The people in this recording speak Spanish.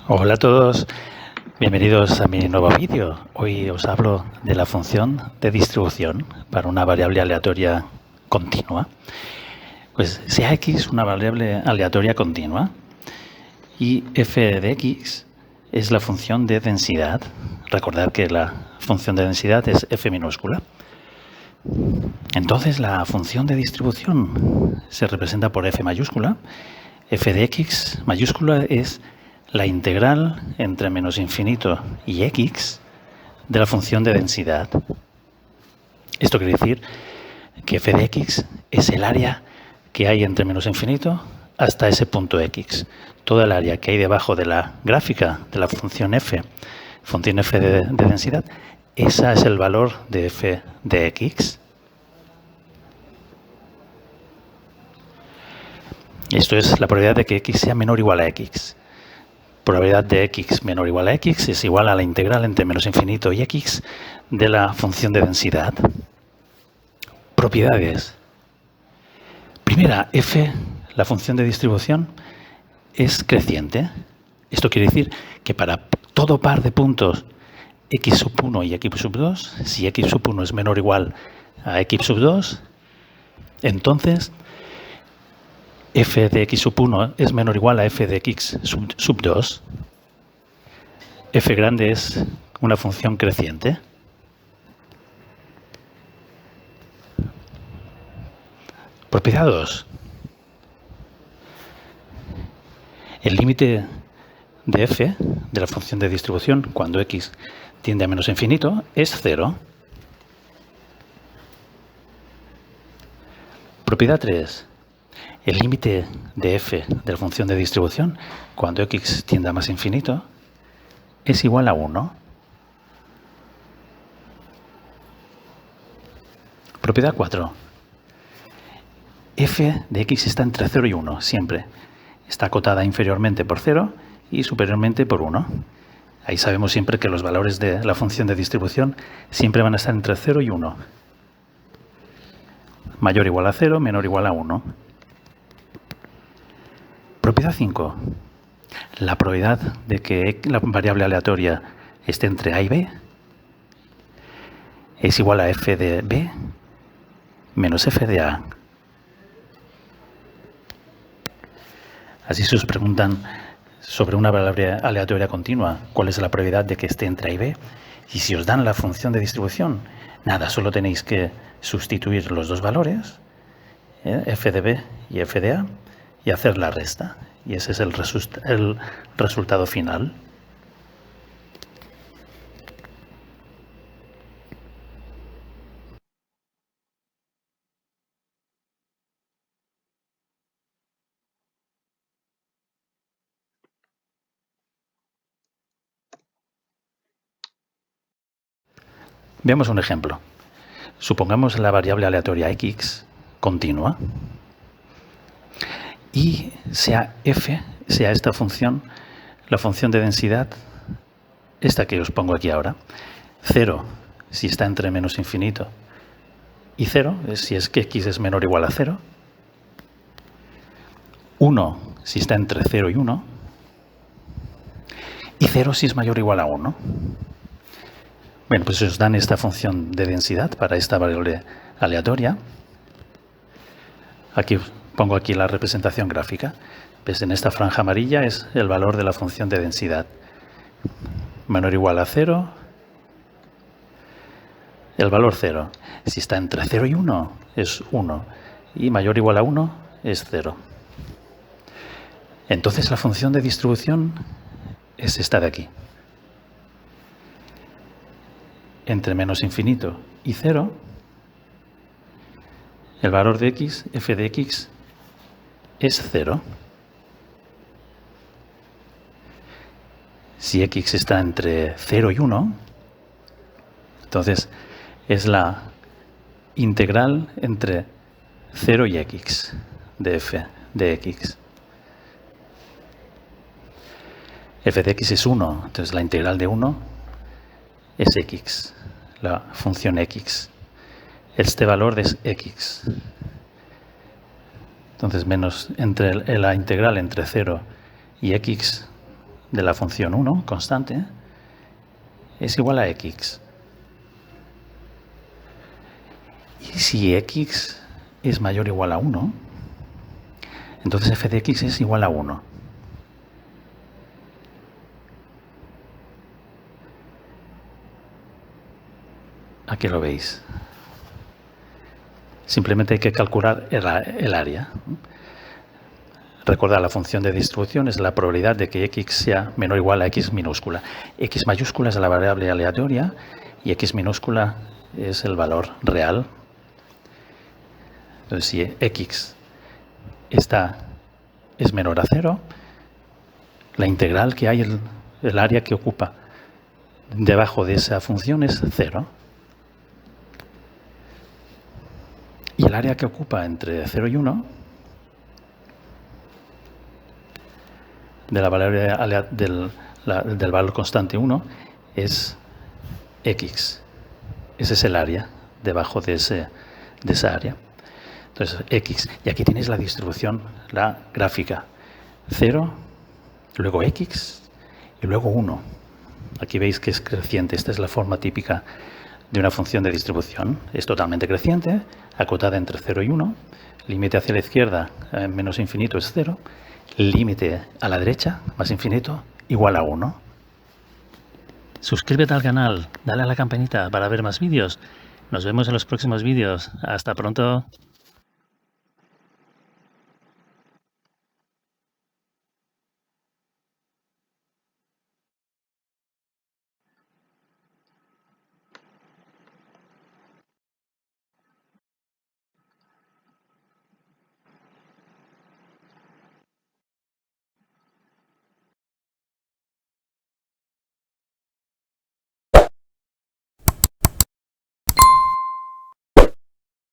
Hola a todos, bienvenidos a mi nuevo vídeo. Hoy os hablo de la función de distribución para una variable aleatoria continua. Pues sea x una variable aleatoria continua y f de x es la función de densidad. Recordad que la función de densidad es f minúscula. Entonces la función de distribución se representa por f mayúscula. F de x mayúscula es la integral entre menos infinito y x de la función de densidad. Esto quiere decir que f de x es el área que hay entre menos infinito hasta ese punto x. Toda el área que hay debajo de la gráfica de la función f de densidad, esa es el valor de f de x. Esto es la probabilidad de que x sea menor o igual a x. Probabilidad de x menor o igual a x es igual a la integral entre menos infinito y x de la función de densidad. Propiedades. Primera, f, la función de distribución, es creciente. Esto quiere decir que para todo par de puntos x sub 1 y x sub 2, si x sub 1 es menor o igual a x sub 2, entonces f de x sub 1 es menor o igual a f de x sub 2. F grande es una función creciente. Propiedad 2. El límite de f de la función de distribución cuando x tiende a menos infinito es 0. Propiedad 3. El límite de f de la función de distribución cuando x tiende a más infinito es igual a 1. Propiedad 4. F de x está entre 0 y 1, siempre. Está acotada inferiormente por 0 y superiormente por 1. Ahí sabemos siempre que los valores de la función de distribución siempre van a estar entre 0 y 1. Mayor o igual a 0, menor o igual a 1. Propiedad 5. La probabilidad de que la variable aleatoria esté entre a y b es igual a f de b menos f de a. Así si os preguntan sobre una variable aleatoria continua, ¿cuál es la probabilidad de que esté entre a y b? Y si os dan la función de distribución, nada, solo tenéis que sustituir los dos valores, f de b y f de a, y hacer la resta. Y ese es el resultado final. Veamos un ejemplo. Supongamos la variable aleatoria x continua y sea f, sea esta función, la función de densidad, esta que os pongo aquí ahora, 0 si está entre menos infinito y 0 si es que x es menor o igual a 0, 1 si está entre 0 y 1 y 0 si es mayor o igual a 1. Bueno, pues os dan esta función de densidad para esta variable aleatoria. Aquí pongo aquí la representación gráfica. ¿Ves? En esta franja amarilla es el valor de la función de densidad. Menor o igual a 0. El valor 0. Si está entre 0 y 1 es 1. Y mayor o igual a 1 es 0. Entonces la función de distribución es esta de aquí. Entre menos infinito y 0, el valor de x, f de x, es 0. Si x está entre 0 y 1, entonces es la integral entre 0 y x de f de x. F de x es 1, entonces la integral de 1 es x, la función x. Este valor es x. Entonces, menos entre la integral entre 0 y x de la función 1 constante es igual a x. Y si x es mayor o igual a 1, entonces f de x es igual a 1. Aquí lo veis. Simplemente hay que calcular el área. Recordad, la función de distribución es la probabilidad de que x sea menor o igual a x minúscula. X mayúscula es la variable aleatoria y x minúscula es el valor real. Entonces, si x es menor a 0, la integral que hay, el área que ocupa debajo de esa función es 0. Y el área que ocupa entre 0 y 1 de la variable del valor constante 1 es x. Ese es el área debajo de esa área. Entonces, x. Y aquí tenéis la distribución, la gráfica. 0, luego x y luego 1. Aquí veis que es creciente. Esta es la forma típica de una función de distribución. Es totalmente creciente, acotada entre 0 y 1. Límite hacia la izquierda, menos infinito, es 0. Límite a la derecha, más infinito, igual a 1. Suscríbete al canal, dale a la campanita para ver más vídeos. Nos vemos en los próximos vídeos. Hasta pronto.